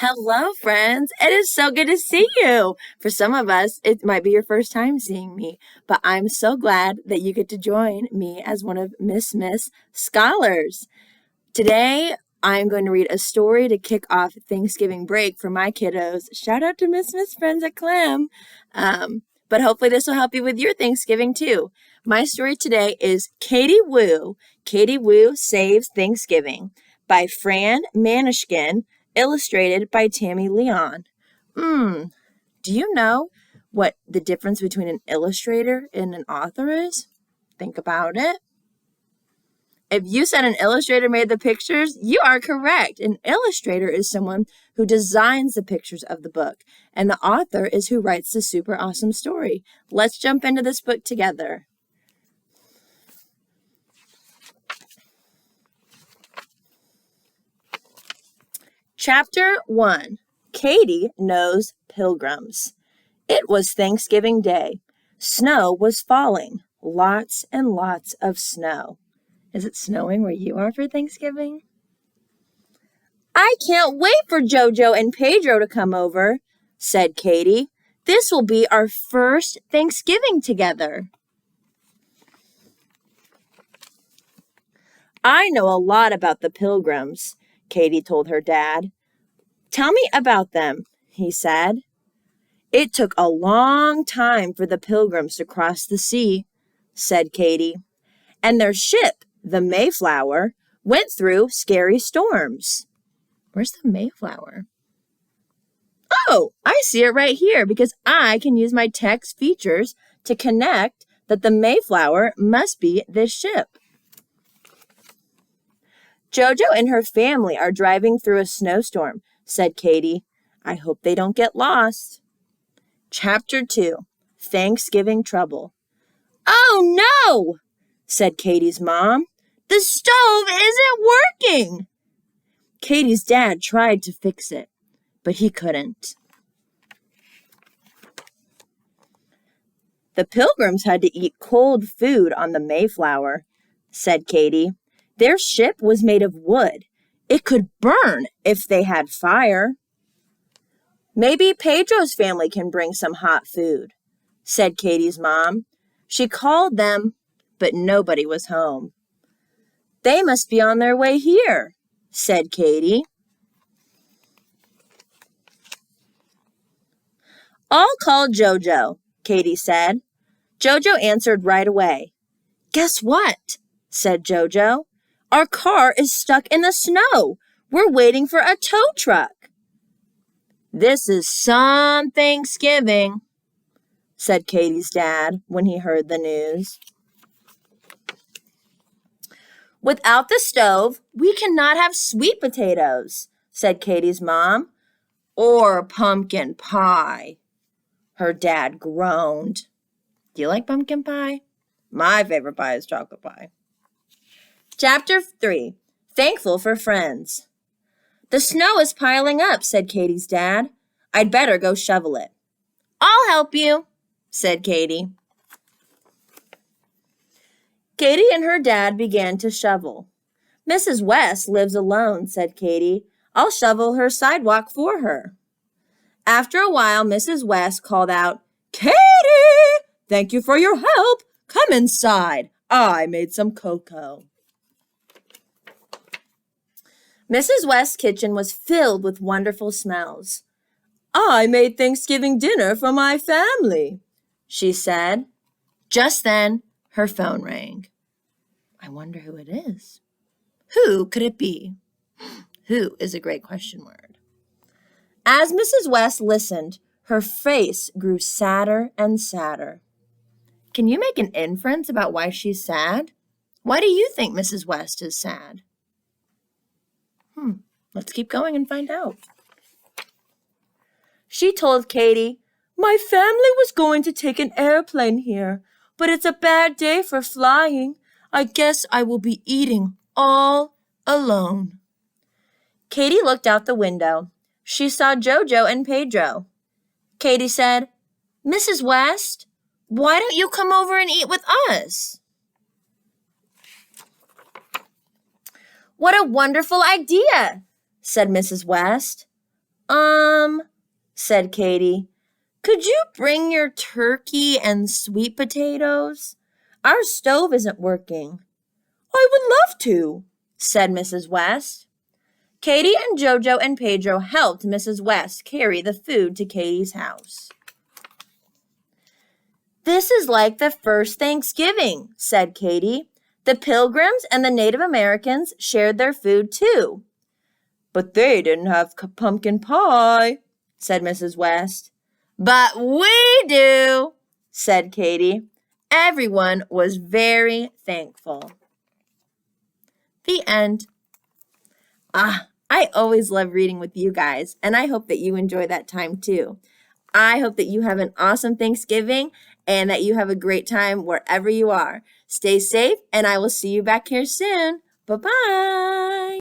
Hello, friends. It is so good to see you. For some of us, it might be your first time seeing me, but I'm so glad that you get to join me as one of Miss Scholars. Today, I'm going to read a story to kick off Thanksgiving break for my kiddos. Shout out to Miss friends at Clam. But hopefully this will help you with your Thanksgiving too. My story today is Katie Woo. Katie Woo Saves Thanksgiving by Fran Manushkin, illustrated by Tammy Leon. Do you know what the difference between an illustrator and an author is? Think about it. If you said an illustrator made the pictures, you are correct. An illustrator is someone who designs the pictures of the book, and the author is who writes the super awesome story. Let's jump into this book together. Chapter 1. Katie Knows Pilgrims. It was Thanksgiving Day. Snow was falling. Lots and lots of snow. Is it snowing where you are for Thanksgiving? I can't wait for Jojo and Pedro to come over, said Katie. This will be our first Thanksgiving together. I know a lot about the Pilgrims, Katie told her dad. Tell me about them, he said. It took a long time for the Pilgrims to cross the sea, said Katie, and their ship, the Mayflower, went through scary storms. Where's the Mayflower? Oh, I see it right here because I can use my text features to connect that the Mayflower must be this ship. Jojo and her family are driving through a snowstorm, said Katie. I hope they don't get lost. Chapter 2. Thanksgiving Trouble. Oh no, said Katie's mom. The stove isn't working. Katie's dad tried to fix it, but he couldn't. The Pilgrims had to eat cold food on the Mayflower, said Katie. Their ship was made of wood. It could burn if they had fire. Maybe Pedro's family can bring some hot food, said Katie's mom. She called them, but nobody was home. They must be on their way here, said Katie. I'll call Jojo, Katie said. Jojo answered right away. Guess what? Said Jojo. Our car is stuck in the snow. We're waiting for a tow truck. This is some Thanksgiving, said Katie's dad when he heard the news. Without the stove, we cannot have sweet potatoes, said Katie's mom. Or pumpkin pie, her dad groaned. Do you like pumpkin pie? My favorite pie is chocolate pie. Chapter 3. Thankful for Friends. The snow is piling up, said Katie's dad. I'd better go shovel it. I'll help you, said Katie. Katie and her dad began to shovel. Mrs. West lives alone, said Katie. I'll shovel her sidewalk for her. After a while, Mrs. West called out, Katie, thank you for your help. Come inside. I made some cocoa. Mrs. West's kitchen was filled with wonderful smells. I made Thanksgiving dinner for my family, she said. Just then, her phone rang. I wonder who it is. Who could it be? Who is a great question word. As Mrs. West listened, her face grew sadder and sadder. Can you make an inference about why she's sad? Why do you think Mrs. West is sad? Let's keep going and find out. She told Katie, my family was going to take an airplane here, but it's a bad day for flying. I guess I will be eating all alone. Katie looked out the window. She saw Jojo and Pedro. Katie said, Mrs. West, why don't you come over and eat with us? What a wonderful idea, said Mrs. West. said Katie, could you bring your turkey and sweet potatoes? Our stove isn't working. I would love to, said Mrs. West. Katie and Jojo and Pedro helped Mrs. West carry the food to Katie's house. This is like the first Thanksgiving, said Katie. The Pilgrims and the Native Americans shared their food too. But they didn't have pumpkin pie, said Mrs. West. But we do, said Katie. Everyone was very thankful. The end. I always love reading with you guys, and I hope that you enjoy that time too. I hope that you have an awesome Thanksgiving and that you have a great time wherever you are. Stay safe, and I will see you back here soon. Bye-bye.